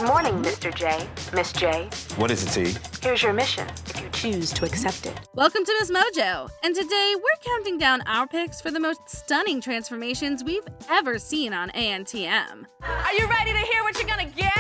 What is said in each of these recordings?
Good morning, Mr. J. Miss J. What is it, T? Here's your mission, if you choose to accept it. Welcome to MsMojo, and today we're counting down our picks for the most stunning transformations we've ever seen on ANTM. Are you ready to hear what you're gonna get?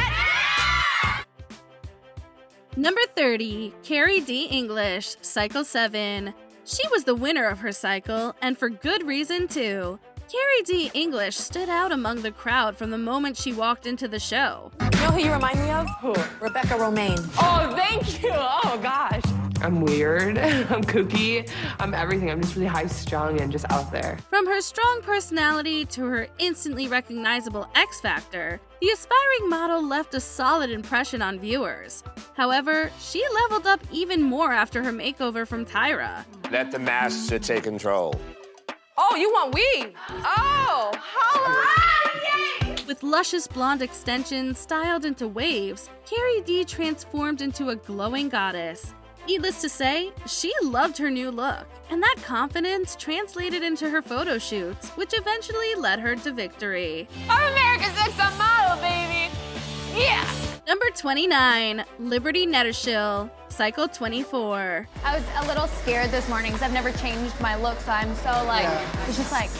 Number 30, CariDee English, Cycle 7. She was the winner of her cycle, and for good reason too. CariDee English stood out among the crowd from the moment she walked into the show. You know who you remind me of? Who? Rebecca Romaine. Oh, thank you. Oh, gosh. I'm weird, I'm kooky, I'm everything. I'm just really high-strung and just out there. From her strong personality to her instantly recognizable X Factor, the aspiring model left a solid impression on viewers. However, she leveled up even more after her makeover from Tyra. Let the master take control. Oh, you want weave? Oh, holla! With luscious blonde extensions styled into waves, CariDee transformed into a glowing goddess. Needless to say, she loved her new look, and that confidence translated into her photo shoots, which eventually led her to victory. I'm America's Next Top Model, baby! Yeah! Number 29, Liberty Nettershill, Cycle 24. I was a little scared this morning because I've never changed my look, so I'm so it's just like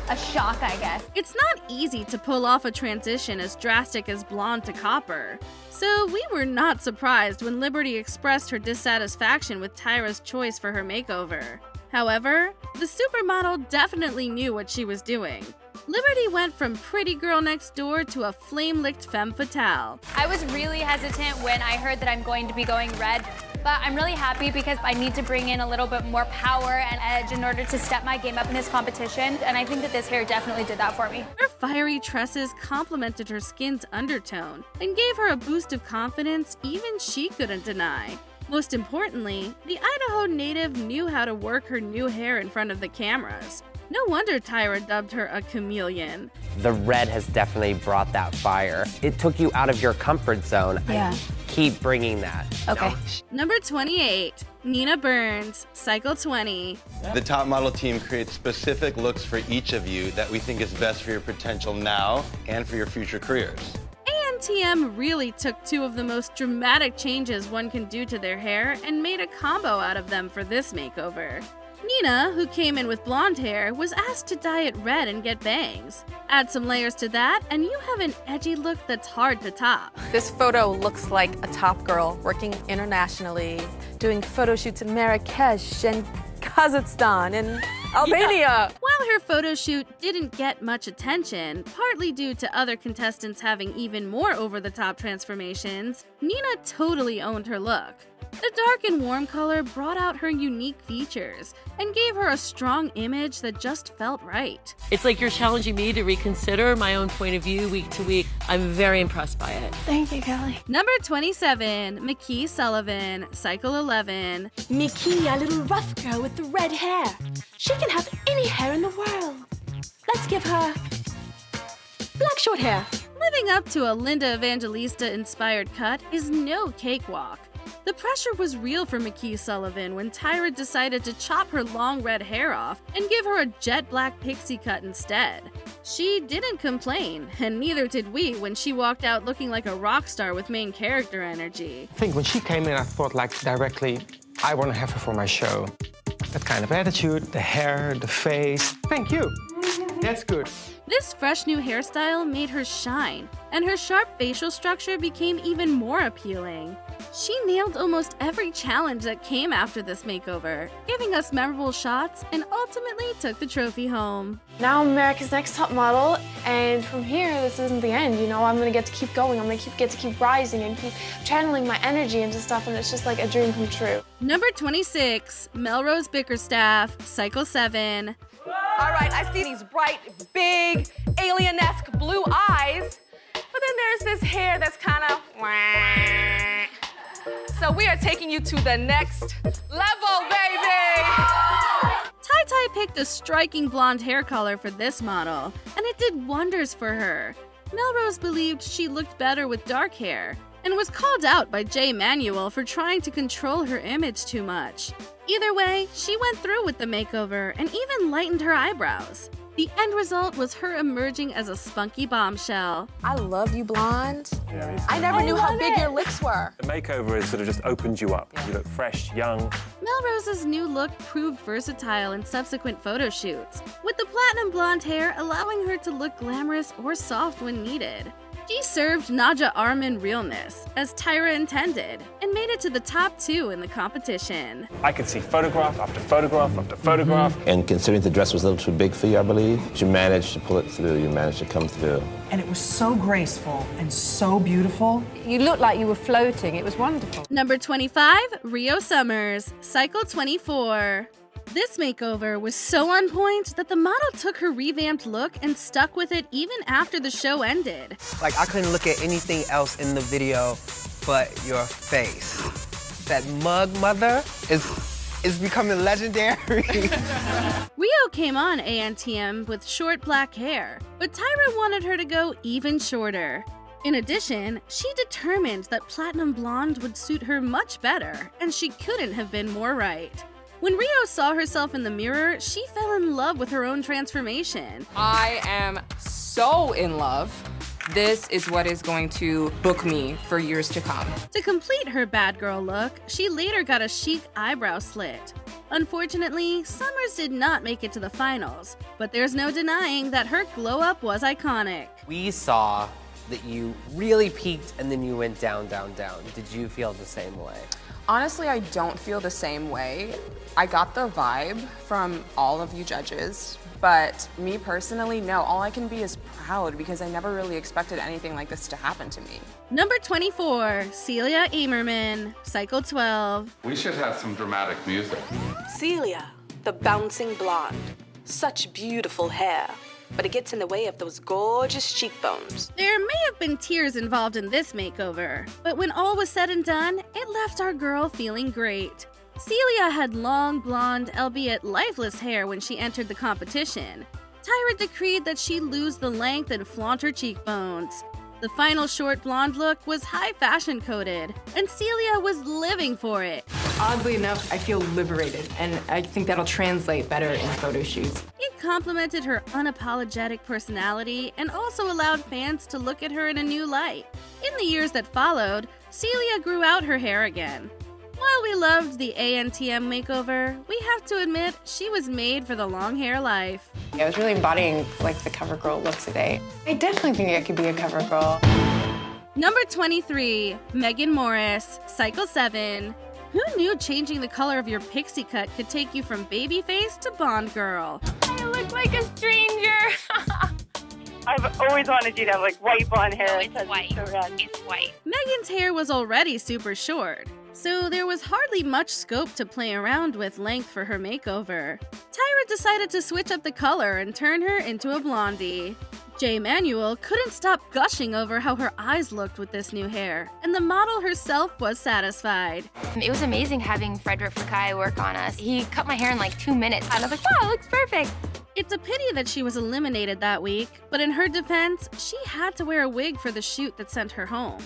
a shock, I guess. It's not easy to pull off a transition as drastic as blonde to copper. So we were not surprised when Liberty expressed her dissatisfaction with Tyra's choice for her makeover. However, the supermodel definitely knew what she was doing. Liberty went from pretty girl next door to a flame-licked femme fatale. I was really hesitant when I heard that I'm going to be going red, but I'm really happy because I need to bring in a little bit more power and edge in order to step my game up in this competition, and I think that this hair definitely did that for me. Her fiery tresses complemented her skin's undertone and gave her a boost of confidence even she couldn't deny. Most importantly, the Idaho native knew how to work her new hair in front of the cameras. No wonder Tyra dubbed her a chameleon. The red has definitely brought that fire. It took you out of your comfort zone. Yeah. Keep bringing that. Okay. Number 28, Nina Burns, Cycle 20. The top model team creates specific looks for each of you that we think is best for your potential now and for your future careers. ANTM really took two of the most dramatic changes one can do to their hair and made a combo out of them for this makeover. Nina, who came in with blonde hair, was asked to dye it red and get bangs. Add some layers to that, and you have an edgy look that's hard to top. This photo looks like a top girl working internationally, doing photo shoots in Marrakesh and Kazakhstan and Albania. While her photo shoot didn't get much attention, partly due to other contestants having even more over-the-top transformations, Nina totally owned her look. The dark and warm color brought out her unique features and gave her a strong image that just felt right. It's like you're challenging me to reconsider my own point of view week to week. I'm very impressed by it. Thank you, Kelly. Number 27, McKe Sullivan, Cycle 11. McKe, a little rough girl with the red hair. She can have any hair in the world. Let's give her black short hair. Living up to a Linda Evangelista-inspired cut is no cakewalk. The pressure was real for McKe Sullivan when Tyra decided to chop her long red hair off and give her a jet black pixie cut instead. She didn't complain, and neither did we when she walked out looking like a rock star with main character energy. I think when she came in, I thought directly, I want to have her for my show. That kind of attitude, the hair, the face. Thank you. That's good. This fresh new hairstyle made her shine, and her sharp facial structure became even more appealing. She nailed almost every challenge that came after this makeover, giving us memorable shots and ultimately took the trophy home. Now I'm America's Next Top Model, and from here, this isn't the end. You know, I'm gonna get to keep going. I'm gonna get to keep rising and keep channeling my energy into stuff, and it's just like a dream come true. Number 26, Melrose Bickerstaff, Cycle 7. All right, I see these bright, big, alien-esque blue eyes, but then there's this hair that's kind of So we are taking you to the next level, baby! Ty picked a striking blonde hair color for this model, and it did wonders for her. Melrose believed she looked better with dark hair, and was called out by Jay Manuel for trying to control her image too much. Either way, she went through with the makeover and even lightened her eyebrows. The end result was her emerging as a spunky bombshell. I love you, blonde. I never knew how big your lips were. The makeover has sort of just opened you up. You look fresh, young. Melrose's new look proved versatile in subsequent photo shoots, with the platinum blonde hair allowing her to look glamorous or soft when needed. She served Naja Arman realness, as Tyra intended, and made it to the top 2 in the competition. I could see photograph after photograph after photograph. And considering the dress was a little too big for you, I believe, you managed to pull it through, you managed to come through. And it was so graceful and so beautiful. You looked like you were floating. It was wonderful. Number 25, Rio Summers, Cycle 24. This makeover was so on point that the model took her revamped look and stuck with it even after the show ended. Like, I couldn't look at anything else in the video but your face. That mug mother is becoming legendary. Rio came on ANTM with short black hair, but Tyra wanted her to go even shorter. In addition, she determined that platinum blonde would suit her much better, and she couldn't have been more right. When Rio saw herself in the mirror, she fell in love with her own transformation. I am so in love. This is what is going to book me for years to come. To complete her bad girl look, she later got a chic eyebrow slit. Unfortunately, Summers did not make it to the finals, but there's no denying that her glow-up was iconic. We saw that you really peaked and then you went down, down, down. Did you feel the same way? Honestly, I don't feel the same way. I got the vibe from all of you judges, but me personally, no. All I can be is proud because I never really expected anything like this to happen to me. Number 24, Celia Amerman, Cycle 12. We should have some dramatic music. Celia, the bouncing blonde. Such beautiful hair, but it gets in the way of those gorgeous cheekbones. There may have been tears involved in this makeover, but when all was said and done, it left our girl feeling great. Celia had long, blonde, albeit lifeless hair when she entered the competition. Tyra decreed that she lose the length and flaunt her cheekbones. The final short blonde look was high fashion coded, and Celia was living for it. Oddly enough, I feel liberated, and I think that'll translate better in photo shoots. It complemented her unapologetic personality and also allowed fans to look at her in a new light. In the years that followed, Celia grew out her hair again. While we loved the ANTM makeover, we have to admit she was made for the long hair life. I was really embodying like the cover girl look today. I definitely think I could be a cover girl. Number 23, Megan Morris, Cycle 7. Who knew changing the color of your pixie cut could take you from baby face to Bond girl? I look like a stranger. I've always wanted you to have like white blonde hair. No, it's white. So red. It's white. Megan's hair was already super short, so there was hardly much scope to play around with length for her makeover. Tyra decided to switch up the color and turn her into a blondie. Jay Manuel couldn't stop gushing over how her eyes looked with this new hair, and the model herself was satisfied. It was amazing having Frederick Fakai work on us. He cut my hair in like 2 minutes, and I was like, wow, it looks perfect. It's a pity that she was eliminated that week, but in her defense, she had to wear a wig for the shoot that sent her home.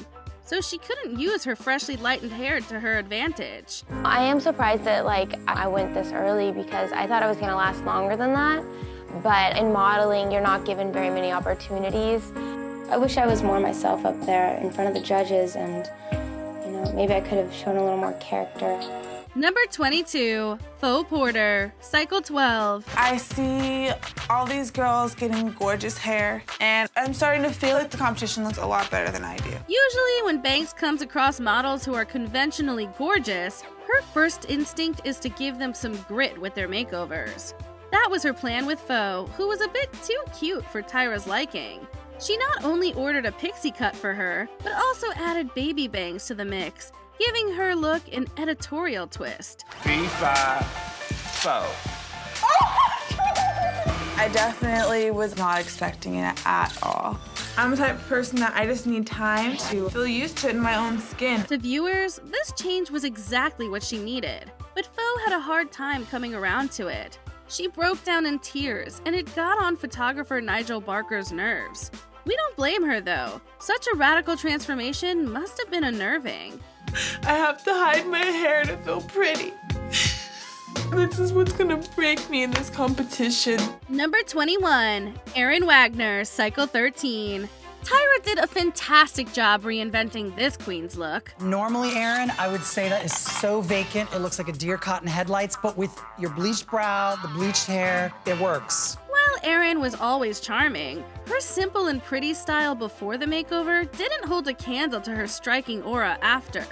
So she couldn't use her freshly lightened hair to her advantage. I am surprised that I went this early because I thought I was gonna last longer than that. But in modeling, you're not given very many opportunities. I wish I was more myself up there in front of the judges and, maybe I could have shown a little more character. Number 22, Faux Porter, Cycle 12. I see all these girls getting gorgeous hair, and I'm starting to feel like the competition looks a lot better than I do. Usually when Banks comes across models who are conventionally gorgeous, her first instinct is to give them some grit with their makeovers. That was her plan with Faux, who was a bit too cute for Tyra's liking. She not only ordered a pixie cut for her, but also added baby bangs to the mix, giving her look an editorial twist. B5, Faux. I definitely was not expecting it at all. I'm the type of person that I just need time to feel used to it in my own skin. To viewers, this change was exactly what she needed, but Faux had a hard time coming around to it. She broke down in tears, and it got on photographer Nigel Barker's nerves. We don't blame her, though. Such a radical transformation must have been unnerving. I have to hide my hair to feel pretty. This is what's gonna break me in this competition. Number 21, Erin Wagner, Cycle 13. Tyra did a fantastic job reinventing this queen's look. Normally, Erin, I would say that is so vacant. It looks like a deer caught in headlights, but with your bleached brow, the bleached hair, it works. While Erin was always charming, her simple and pretty style before the makeover didn't hold a candle to her striking aura after.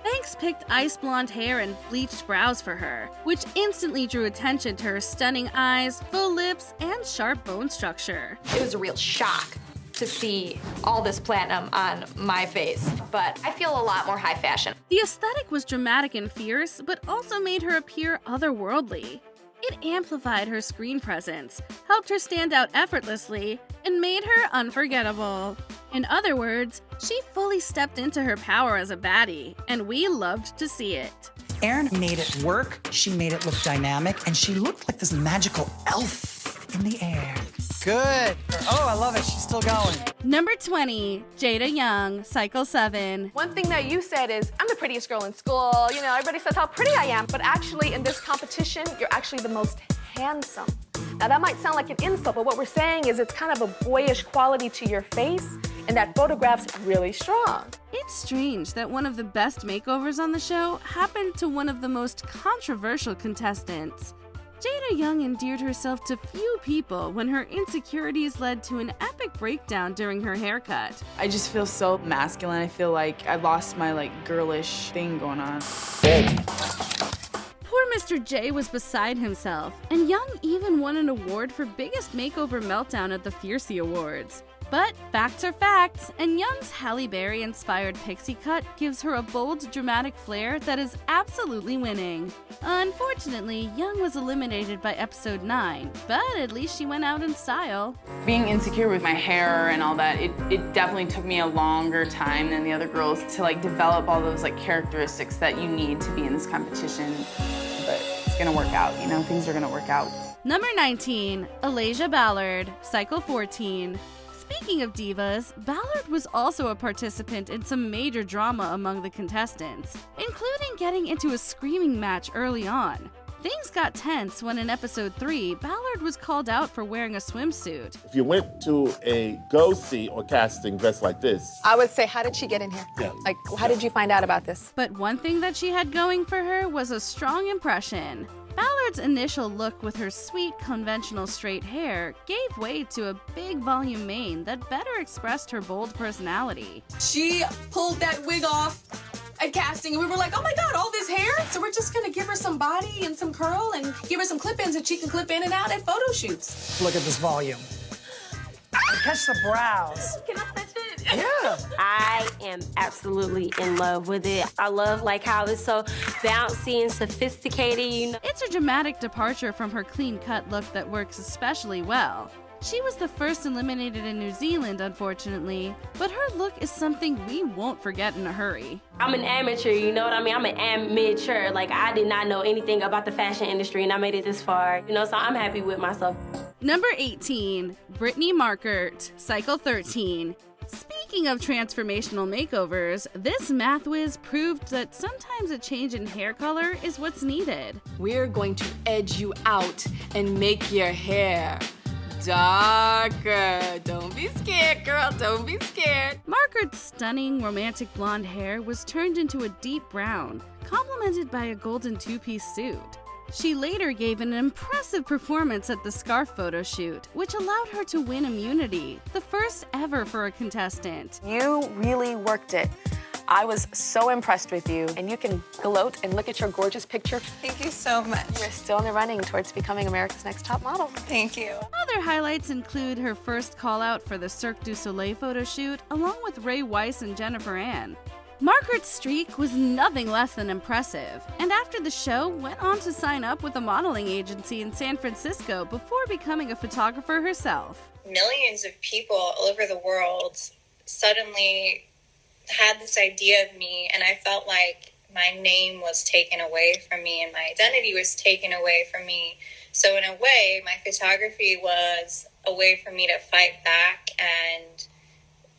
Banks picked ice blonde hair and bleached brows for her, which instantly drew attention to her stunning eyes, full lips, and sharp bone structure. It was a real shock to see all this platinum on my face, but I feel a lot more high fashion. The aesthetic was dramatic and fierce, but also made her appear otherworldly. It amplified her screen presence, helped her stand out effortlessly, and made her unforgettable. In other words, she fully stepped into her power as a baddie, and we loved to see it. Erin made it work, she made it look dynamic, and she looked like this magical elf in the air. Good. Oh, I love it. She's still going. Number 20, Jada Young, Cycle 7. One thing that you said is, I'm the prettiest girl in school. You know, everybody says how pretty I am, but actually in this competition, you're actually the most handsome. Now that might sound like an insult, but what we're saying is it's kind of a boyish quality to your face, and that photograph's really strong. It's strange that one of the best makeovers on the show happened to one of the most controversial contestants. Jada Young endeared herself to few people when her insecurities led to an epic breakdown during her haircut. I just feel so masculine. I feel like I lost my girlish thing going on. Poor Mr. J was beside himself, and Young even won an award for biggest makeover meltdown at the Fiercey Awards. But facts are facts, and Young's Halle Berry-inspired pixie cut gives her a bold, dramatic flair that is absolutely winning. Unfortunately, Young was eliminated by episode 9, but at least she went out in style. Being insecure with my hair and all that, it definitely took me a longer time than the other girls to develop all those characteristics that you need to be in this competition. But it's gonna work out, you know, things are gonna work out. Number 19, Allayia Ballard, Cycle 14. Speaking of divas, Ballard was also a participant in some major drama among the contestants, including getting into a screaming match early on. Things got tense when in episode 3, Ballard was called out for wearing a swimsuit. If you went to a go-see or casting dressed like this, I would say, how did she get in here? Yeah. How did you find out about this? But one thing that she had going for her was a strong impression. Ballard's initial look with her sweet, conventional straight hair gave way to a big volume mane that better expressed her bold personality. She pulled that wig off at casting, and we were like, oh my God, all this hair? So we're just gonna give her some body and some curl and give her some clip-ins that she can clip in and out at photo shoots. Look at this volume. Catch the brows. Can I touch it? Yeah. I am absolutely in love with it. I love how it's so bouncy and sophisticated, you know. It's a dramatic departure from her clean-cut look that works especially well. She was the first eliminated in New Zealand, unfortunately, but her look is something we won't forget in a hurry. I'm an amateur, you know what I mean? I'm an amateur. I did not know anything about the fashion industry, and I made it this far, you know, so I'm happy with myself. Number 18, Britney Marert, Cycle 13. Speaking of transformational makeovers, this math whiz proved that sometimes a change in hair color is what's needed. We're going to edge you out and make your hair darker. Don't be scared, girl. Don't be scared. Margaret's stunning romantic blonde hair was turned into a deep brown, complemented by a golden two-piece suit. She later gave an impressive performance at the scarf photo shoot, which allowed her to win immunity, the first ever for a contestant. You really worked it. I was so impressed with you, and you can gloat and look at your gorgeous picture. Thank you so much. You're still in the running towards becoming America's Next Top Model. Thank you. Other highlights include her first call-out for the Cirque du Soleil photo shoot, along with Ray Weiss and Jennifer Ann. Margaret's streak was nothing less than impressive, and after the show, went on to sign up with a modeling agency in San Francisco before becoming a photographer herself. Millions of people all over the world suddenly had this idea of me, and I felt like my name was taken away from me and my identity was taken away from me. So in a way, my photography was a way for me to fight back and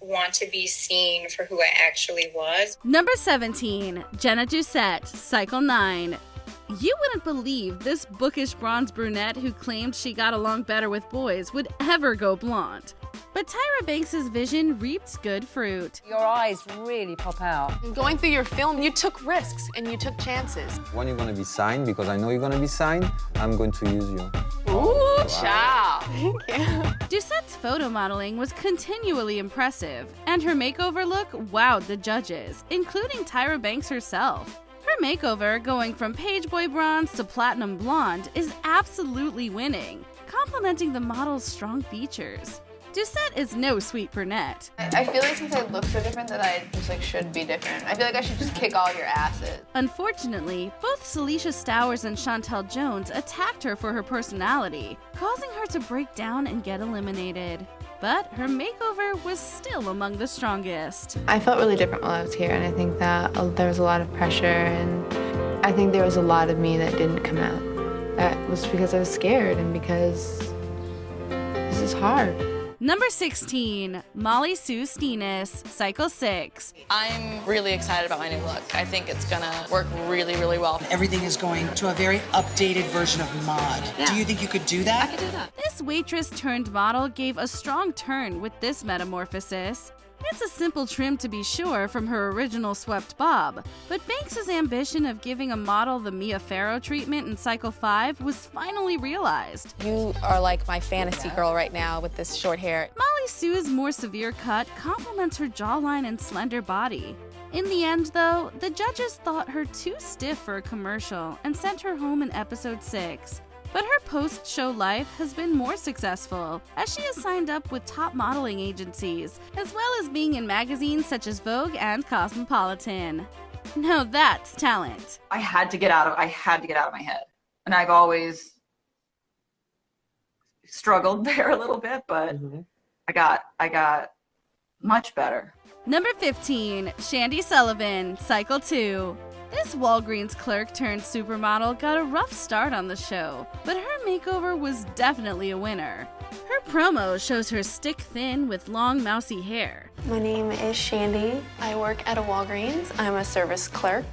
want to be seen for who I actually was. Number 17, Jenna Ducet, Cycle 9. You wouldn't believe this bookish bronze brunette who claimed she got along better with boys would ever go blonde. But Tyra Banks' vision reaped good fruit. Your eyes really pop out. Going through your film, you took risks and you took chances. When you're gonna be signed, because I know you're gonna be signed, I'm going to use you. Ooh, child. Thank you. Ducet's photo modeling was continually impressive, and her makeover look wowed the judges, including Tyra Banks herself. Her makeover, going from page boy bronze to platinum blonde, is absolutely winning, complementing the model's strong features. Ducet is no sweet brunette. I feel like since I look so different that I just should be different. I feel like I should just kick all your asses. Unfortunately, both Celicia Stowers and Chantel Jones attacked her for her personality, causing her to break down and get eliminated. But her makeover was still among the strongest. I felt really different while I was here, and I think that there was a lot of pressure, and I think there was a lot of me that didn't come out. That was because I was scared and because this is hard. Number 16, Molly Sue Steenis, Cycle 6. I'm really excited about my new look. I think it's gonna work really, really well. Everything is going to a very updated version of mod. Yeah. Do you think you could do that? I could do that. This waitress turned model gave a strong turn with this metamorphosis. It's a simple trim to be sure from her original swept bob, but Banks' ambition of giving a model the Mia Farrow treatment in Cycle 5 was finally realized. You are like my fantasy girl right now with this short hair. Molly Sue's more severe cut complements her jawline and slender body. In the end, though, the judges thought her too stiff for a commercial and sent her home in episode 6. But her post-show life has been more successful, as she has signed up with top modeling agencies, as well as being in magazines such as Vogue and Cosmopolitan. Now that's talent. I had to get out of my head. And I've always struggled there a little bit, but I got much better. Number 15, Shandandy Sullivan, Cycle 2. This Walgreens clerk turned supermodel got a rough start on the show, but her makeover was definitely a winner. Her promo shows her stick thin with long mousy hair. My name is Shandy. I work at a Walgreens. I'm a service clerk.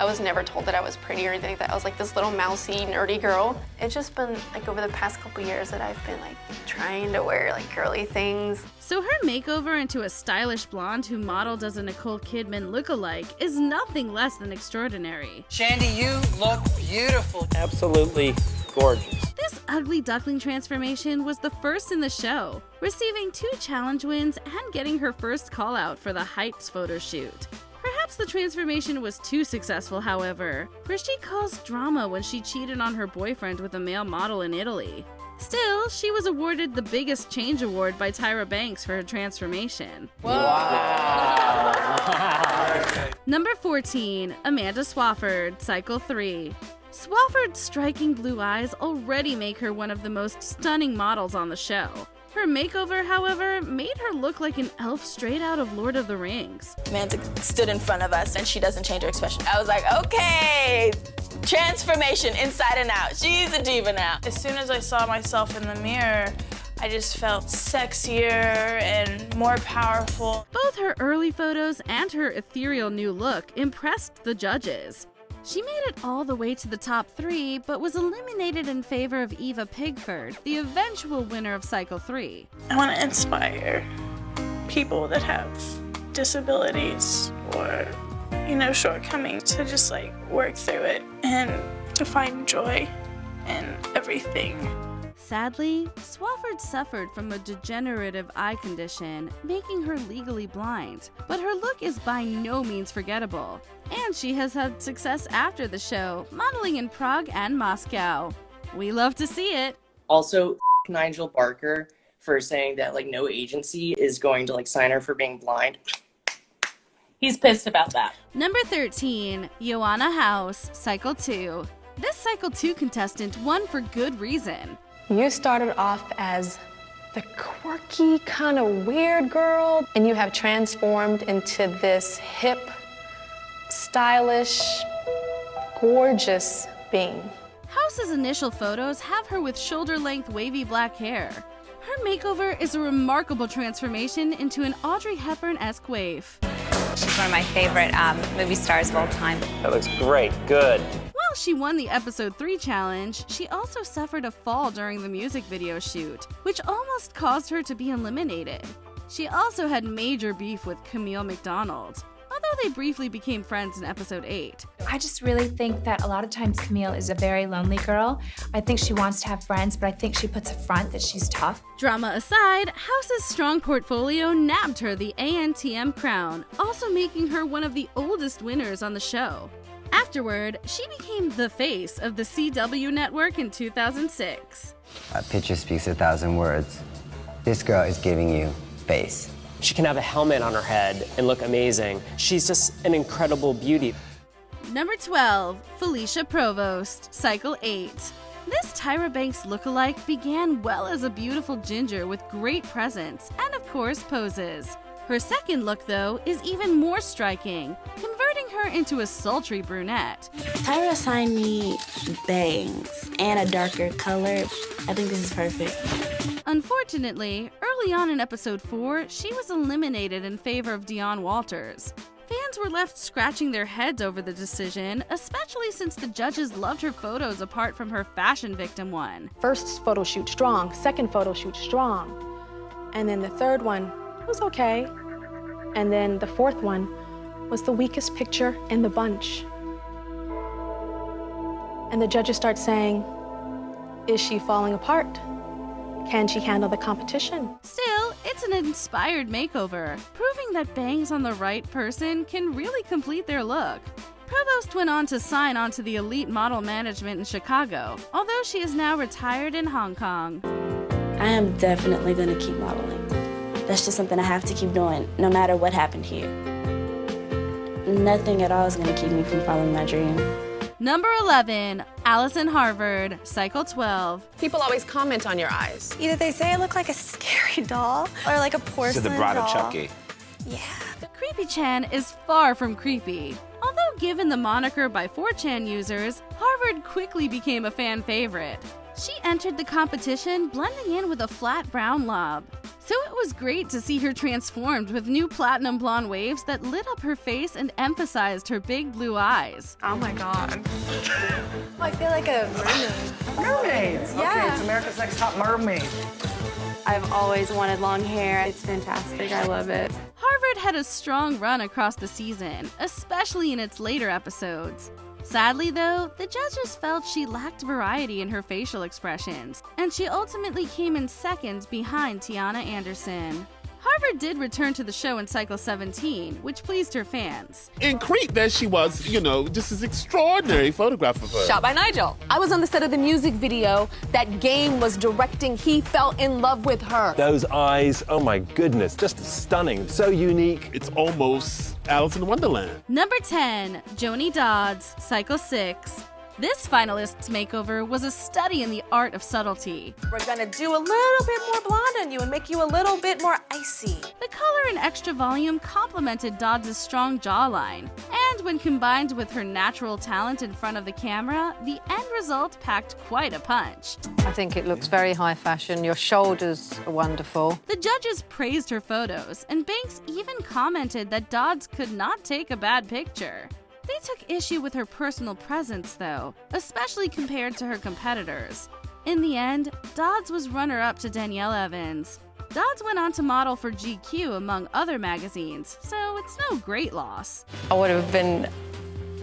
I was never told that I was pretty or anything like that. I was like this little mousy, nerdy girl. It's just been like over the past couple years that I've been like trying to wear like girly things. So her makeover into a stylish blonde who modeled as a Nicole Kidman lookalike is nothing less than extraordinary. Shandy, you look beautiful. Absolutely gorgeous. This ugly duckling transformation was the first in the show, receiving 2 challenge wins and getting her first call out for the Heights photo shoot. Perhaps the transformation was too successful, however, for she caused drama when she cheated on her boyfriend with a male model in Italy. Still, she was awarded the biggest change award by Tyra Banks for her transformation. Wow. Number 14, Amanda Swafford, Cycle 3. Swafford's striking blue eyes already make her one of the most stunning models on the show. Her makeover, however, made her look like an elf straight out of Lord of the Rings. Amanda stood in front of us and she doesn't change her expression. I was like, okay, transformation inside and out. She's a diva now. As soon as I saw myself in the mirror, I just felt sexier and more powerful. Both her early photos and her ethereal new look impressed the judges. She made it all the way to the top 3, but was eliminated in favor of Eva Pigford, the eventual winner of Cycle 3. I want to inspire people that have disabilities or, shortcomings to just work through it and to find joy in everything. Sadly, Swafford suffered from a degenerative eye condition, making her legally blind, but her look is by no means forgettable. And she has had success after the show, modeling in Prague and Moscow. We love to see it. Also, Nigel Barker for saying that no agency is going to sign her for being blind. He's pissed about that. Number 13, Yana House, Cycle 2. This Cycle 2 contestant won for good reason. You started off as the quirky, kind of weird girl, and you have transformed into this hip, stylish, gorgeous being. House's initial photos have her with shoulder-length wavy black hair. Her makeover is a remarkable transformation into an Audrey Hepburn-esque waif. She's one of my favorite movie stars of all time. That looks great. Good. While While she won the episode 3 challenge, she also suffered a fall during the music video shoot, which almost caused her to be eliminated. She also had major beef with Camille McDonald, although they briefly became friends in episode 8. I just really think that a lot of times Camille is a very lonely girl. I think she wants to have friends, but I think she puts a front that she's tough. Drama aside, House's strong portfolio nabbed her the ANTM crown, also making her one of the oldest winners on the show. Afterward, she became the face of the CW network in 2006. A picture speaks 1,000 words. This girl is giving you face. She can have a helmet on her head and look amazing. She's just an incredible beauty. Number 12, Felicia Provost, Cycle 8. This Tyra Banks lookalike began well as a beautiful ginger with great presence and, of course, poses. Her second look, though, is even more striking, converting her into a sultry brunette. Tyra assigned me bangs and a darker color. I think this is perfect. Unfortunately, early on in episode 4, she was eliminated in favor of Dionne Walters. Fans were left scratching their heads over the decision, especially since the judges loved her photos apart from her fashion victim one. First photo shoot strong, second photo shoot strong, and then the third one was okay. And then the fourth one was the weakest picture in the bunch. And the judges start saying, is she falling apart? Can she handle the competition? Still, it's an inspired makeover, proving that bangs on the right person can really complete their look. Provost went on to sign on to the elite model management in Chicago, although she is now retired in Hong Kong. I am definitely gonna keep modeling. That's just something I have to keep doing, no matter what happened here. Nothing at all is gonna keep me from following my dream. Number 11, Allison Harvard, Cycle 12. People always comment on your eyes. Either they say I look like a scary doll or like a porcelain doll. To the bride of Chucky. Yeah. Creepy Chan is far from creepy. Although given the moniker by 4chan users, Harvard quickly became a fan favorite. She entered the competition blending in with a flat brown lob. So it was great to see her transformed with new platinum blonde waves that lit up her face and emphasized her big blue eyes. Oh my god. I feel like a mermaid. Mermaids? Yeah. Okay, it's America's Next Top Mermaid. I've always wanted long hair. It's fantastic. I love it. Harvard had a strong run across the season, especially in its later episodes. Sadly, though, the judges felt she lacked variety in her facial expressions, and she ultimately came in second behind Tiana Anderson. Harvard did return to the show in Cycle 17, which pleased her fans. In Crete, there she was, you know, just this extraordinary photograph of her. Shot by Nigel. I was on the set of the music video that Game was directing. He fell in love with her. Those eyes, oh my goodness, just stunning, so unique. It's almost Alice in Wonderland. Number 10, Joanie Dodds, Cycle 6. This finalist's makeover was a study in the art of subtlety. We're gonna do a little bit more blonde on you and make you a little bit more icy. The color and extra volume complemented Dodds' strong jawline, and when combined with her natural talent in front of the camera, the end result packed quite a punch. I think it looks very high fashion. Your shoulders are wonderful. The judges praised her photos, and Banks even commented that Dodds could not take a bad picture. They took issue with her personal presence, though, especially compared to her competitors. In the end, Dodds was runner-up to Danielle Evans. Dodds went on to model for GQ, among other magazines, so it's no great loss. I would have been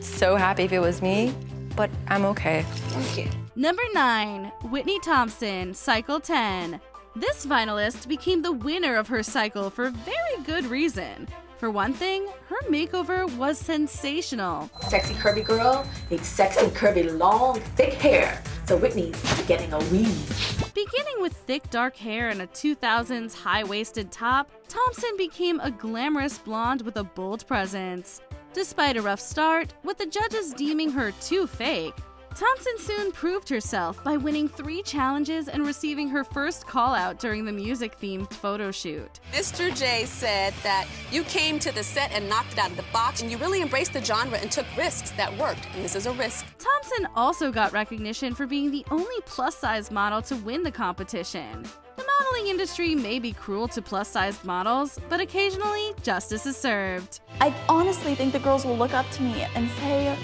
so happy if it was me, but I'm okay. Okay. Number 9, Whitney Thompson, Cycle 10. This finalist became the winner of her cycle for very good reason. For one thing, her makeover was sensational. Sexy curvy girl needs sexy curvy long thick hair. So Whitney's getting a weave. Beginning with thick dark hair and a 2000s high-waisted top, Thompson became a glamorous blonde with a bold presence. Despite a rough start, with the judges deeming her too fake, Thompson soon proved herself by winning 3 challenges and receiving her first call-out during the music-themed photo shoot. Mr. J said that you came to the set and knocked it out of the box, and you really embraced the genre and took risks that worked, and this is a risk. Thompson also got recognition for being the only plus-size model to win the competition. The modeling industry may be cruel to plus-sized models, but occasionally justice is served. I honestly think the girls will look up to me and say,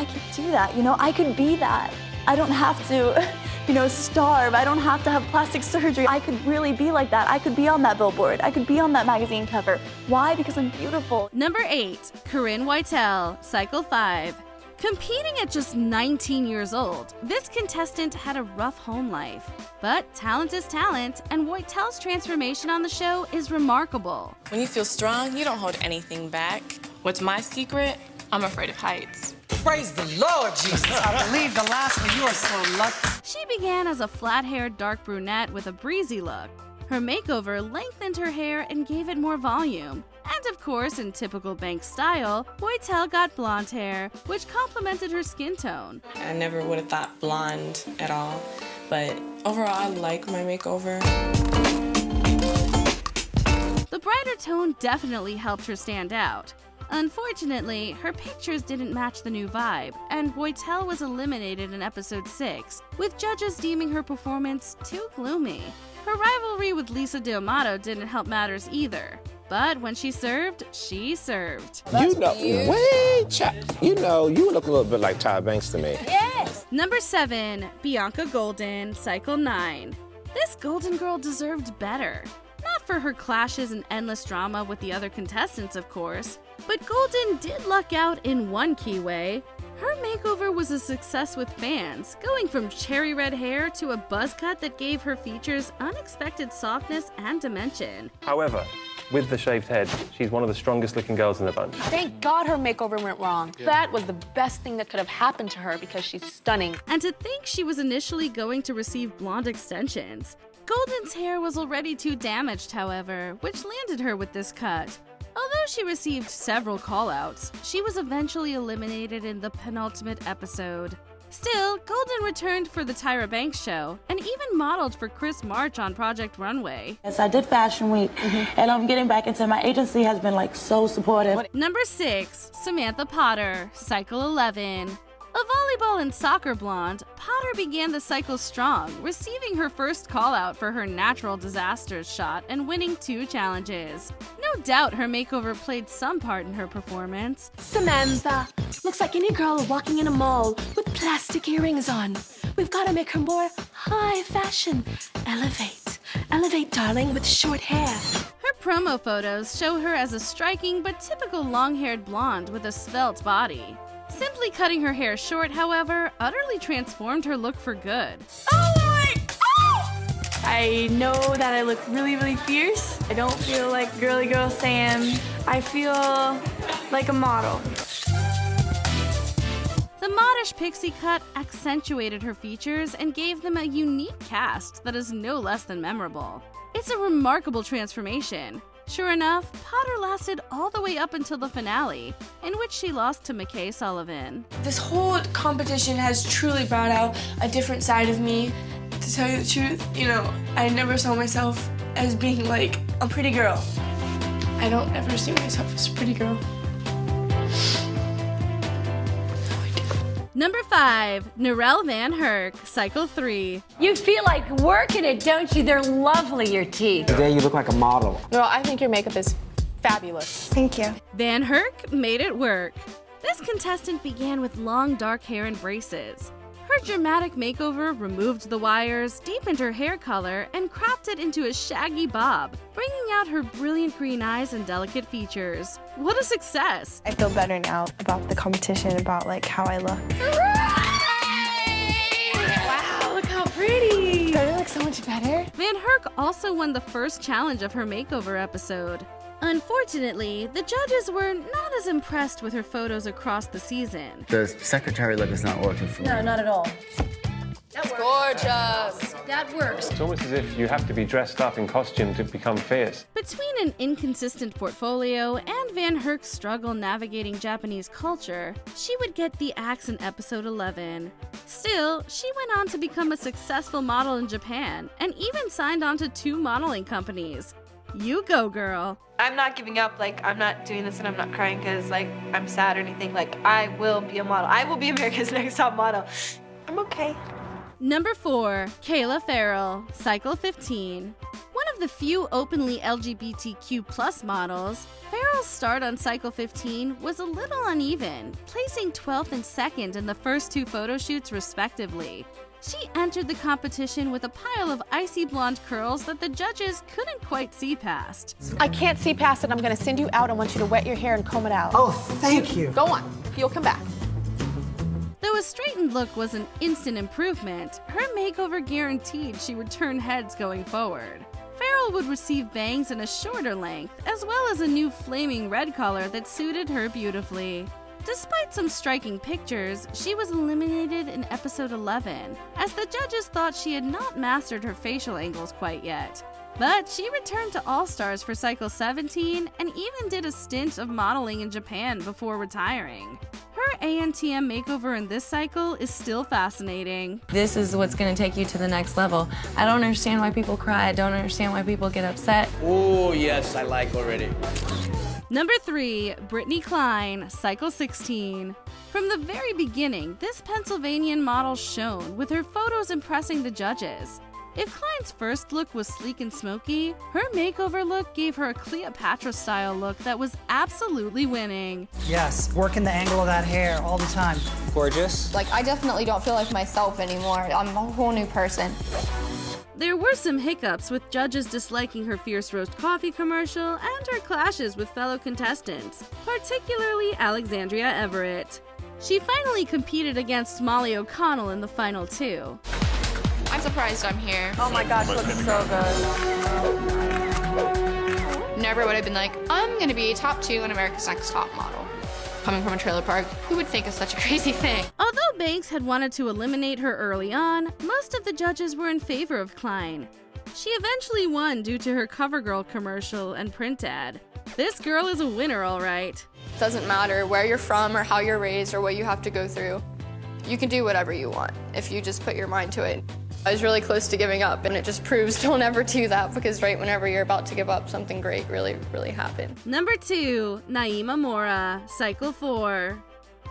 I could do that, you know, I could be that. I don't have to, you know, starve. I don't have to have plastic surgery. I could really be like that. I could be on that billboard. I could be on that magazine cover. Why? Because I'm beautiful. Number 8, Corinne Whitell, Cycle 5. Competing at just 19 years old, this contestant had a rough home life. But talent is talent, and Whitell's transformation on the show is remarkable. When you feel strong, you don't hold anything back. What's my secret? I'm afraid of heights. Praise the Lord, Jesus. I believe the last one. You are so lucky. She began as a flat-haired dark brunette with a breezy look. Her makeover lengthened her hair and gave it more volume. And of course, in typical Banks style, Whitell got blonde hair, which complemented her skin tone. I never would have thought blonde at all, but overall I like my makeover. The brighter tone definitely helped her stand out. Unfortunately, her pictures didn't match the new vibe, and Whitell was eliminated in episode 6, with judges deeming her performance too gloomy. Her rivalry with Lisa D'Amato didn't help matters either. But when she served, she served. You know, you know, you look a little bit like Tyra Banks to me. Yes! Number 7, Bianca Golden, Cycle 9. This Golden Girl deserved better. Not for her clashes and endless drama with the other contestants, of course, but Golden did luck out in one key way. Her makeover was a success with fans, going from cherry red hair to a buzz cut that gave her features unexpected softness and dimension. However, with the shaved head, she's one of the strongest looking girls in the bunch. Thank God her makeover went wrong. That was the best thing that could have happened to her because she's stunning. And to think she was initially going to receive blonde extensions. Golden's hair was already too damaged, however, which landed her with this cut. Although she received several call-outs, she was eventually eliminated in the penultimate episode. Still, Golden returned for the Tyra Banks show and even modeled for Chris March on Project Runway. Yes, I did Fashion Week, and I'm getting back into my agency has been like so supportive. Number 6, Samantha Potter, Cycle 11. A volleyball and soccer blonde, Potter began the cycle strong, receiving her first call-out for her natural disasters shot and winning 2 challenges. No doubt her makeover played some part in her performance. Samantha looks like any girl walking in a mall with plastic earrings on. We've got to make her more high fashion. Elevate. Elevate, darling, with short hair. Her promo photos show her as a striking but typical long-haired blonde with a svelte body. Simply cutting her hair short, however, utterly transformed her look for good. Oh my! Oh! I know that I look really, really fierce. I don't feel like girly girl Sam. I feel like a model. The modish pixie cut accentuated her features and gave them a unique cast that is no less than memorable. It's a remarkable transformation. Sure enough, Potter lasted all the way up until the finale, in which she lost to McKe Sullivan. This whole competition has truly brought out a different side of me. To tell you the truth, you know, I never saw myself as being like a pretty girl. I don't ever see myself as a pretty girl. Number 5, Narell Vanherk, Cycle 3. You feel like working it, don't you? They're lovely, your teeth. Today you look like a model. Girl, I think your makeup is fabulous. Thank you. Vanherk made it work. This contestant began with long dark hair and braces. Her dramatic makeover removed the wires, deepened her hair color, and cropped it into a shaggy bob, bringing out her brilliant green eyes and delicate features. What a success! I feel better now about the competition, about like how I look. Wow, look how pretty! Don't I look so much better? Vanherk also won the first challenge of her makeover episode. Unfortunately, the judges were not as impressed with her photos across the season. The secretary look is not working for me. No, not at all. That's gorgeous. That works. It's almost as if you have to be dressed up in costume to become fierce. Between an inconsistent portfolio and Vanherk's struggle navigating Japanese culture, she would get the axe in episode 11. Still, she went on to become a successful model in Japan and even signed on to 2 modeling companies. You go, girl. I'm not giving up, like, I'm not doing this and I'm not crying because, like, I'm sad or anything. Like, I will be a model. I will be America's Next Top Model. I'm okay. Number 4, Kayla Frell, Cycle 15. One of of the few openly LGBTQ+ models, Frell's start on Cycle 15 was a little uneven, placing 12th and 2nd in the first 2 photo shoots respectively. She entered the competition with a pile of icy blonde curls that the judges couldn't quite see past. I can't see past it. I'm going to send you out. I want you to wet your hair and comb it out. Oh, thank you. Go on. You'll come back. Though a straightened look was an instant improvement, her makeover guaranteed she would turn heads going forward. Frell would receive bangs in a shorter length, as well as a new flaming red color that suited her beautifully. Despite some striking pictures, she was eliminated in episode 11, as the judges thought she had not mastered her facial angles quite yet. But she returned to All-Stars for Cycle 17 and even did a stint of modeling in Japan before retiring. Her ANTM makeover in this cycle is still fascinating. This is what's going to take you to the next level. I don't understand why people cry. I don't understand why people get upset. Oh, yes, I like already. Number 3, Britney Klene, Cycle 16. From the very beginning, this Pennsylvanian model shone, with her photos impressing the judges. If Klene's first look was sleek and smoky, her makeover look gave her a Cleopatra-style look that was absolutely winning. Yes, working the angle of that hair all the time. Gorgeous. Like, I definitely don't feel like myself anymore. I'm a whole new person. There were some hiccups, with judges disliking her Fierce Roast coffee commercial and her clashes with fellow contestants, particularly Alexandria Everett. She finally competed against Molly O'Connell in the final 2. I'm surprised I'm here. Oh my gosh, looks so good. Never would have been like, I'm gonna be top 2 on America's Next Top Model. Coming from a trailer park, who would think of such a crazy thing? Although Banks had wanted to eliminate her early on, most of the judges were in favor of Klene. She eventually won due to her CoverGirl commercial and print ad. This girl is a winner, all right. Doesn't matter where you're from or how you're raised or what you have to go through. You can do whatever you want if you just put your mind to it. I was really close to giving up, and it just proves don't ever do that, because right whenever you're about to give up, something great really happened. Number 2, Naima Mora, Cycle 4.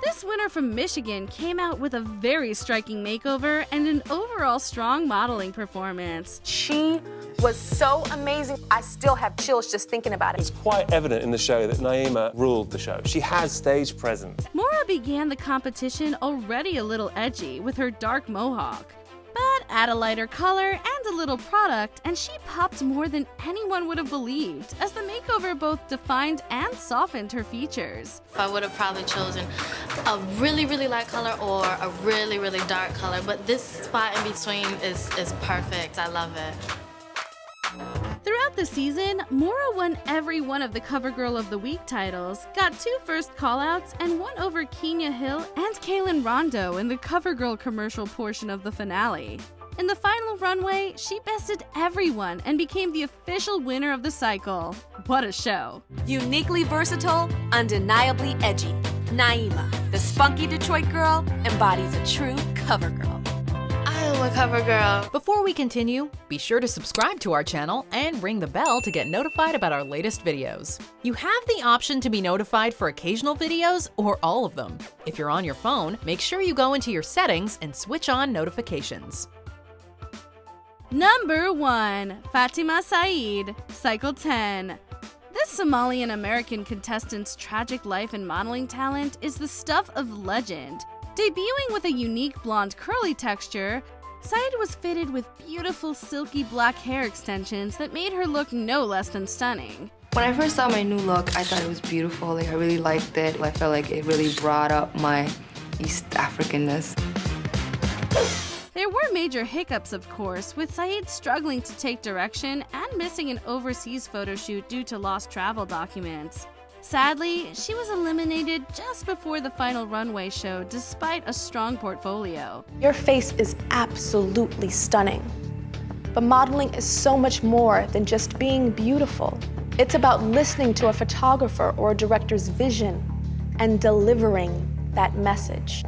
This winner from Michigan came out with a very striking makeover and an overall strong modeling performance. She was so amazing. I still have chills just thinking about it. It's quite evident in the show that Naima ruled the show. She has stage presence. Mora began the competition already a little edgy with her dark mohawk. But add a lighter color and a little product, and she popped more than anyone would have believed, as the makeover both defined and softened her features. I would have probably chosen a really, really light color or a really, really dark color, but this spot in between is perfect. I love it. Throughout the season, Mora won every one of the CoverGirl of the Week titles, got 2 first callouts, and won over Kenya Hill and Kaylin Rondo in the CoverGirl commercial portion of the finale. In the final runway, she bested everyone and became the official winner of the cycle. What a show. Uniquely versatile, undeniably edgy, Naima, the spunky Detroit girl, embodies a true CoverGirl. I'm a CoverGirl. Before we continue, be sure to subscribe to our channel and ring the bell to get notified about our latest videos. You have the option to be notified for occasional videos or all of them. If you're on your phone, make sure you go into your settings and switch on notifications. Number 1, Fatima Sed, Cycle 10. This Somalian-American contestant's tragic life and modeling talent is the stuff of legend. Debuting with a unique blonde curly texture, Sed was fitted with beautiful silky black hair extensions that made her look no less than stunning. When I first saw my new look, I thought it was beautiful. I really liked it. I felt like it really brought up my East Africanness. There were major hiccups, of course, with Sed struggling to take direction and missing an overseas photo shoot due to lost travel documents. Sadly, she was eliminated just before the final runway show, despite a strong portfolio. Your face is absolutely stunning. But modeling is so much more than just being beautiful. It's about listening to a photographer or a director's vision and delivering that message.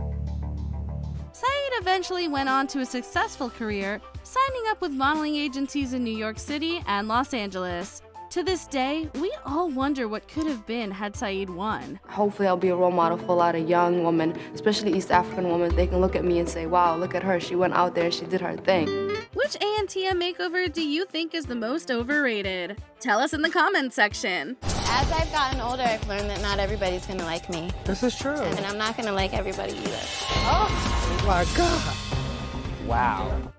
Sed eventually went on to a successful career, signing up with modeling agencies in New York City and Los Angeles. To this day, we all wonder what could have been had Saeed won. Hopefully I'll be a role model for a lot of young women, especially East African women. They can look at me and say, wow, look at her. She went out there and she did her thing. Which ANTM makeover do you think is the most overrated? Tell us in the comments section. As I've gotten older, I've learned that not everybody's gonna like me. This is true. And I'm not gonna like everybody either. Oh my God. Wow.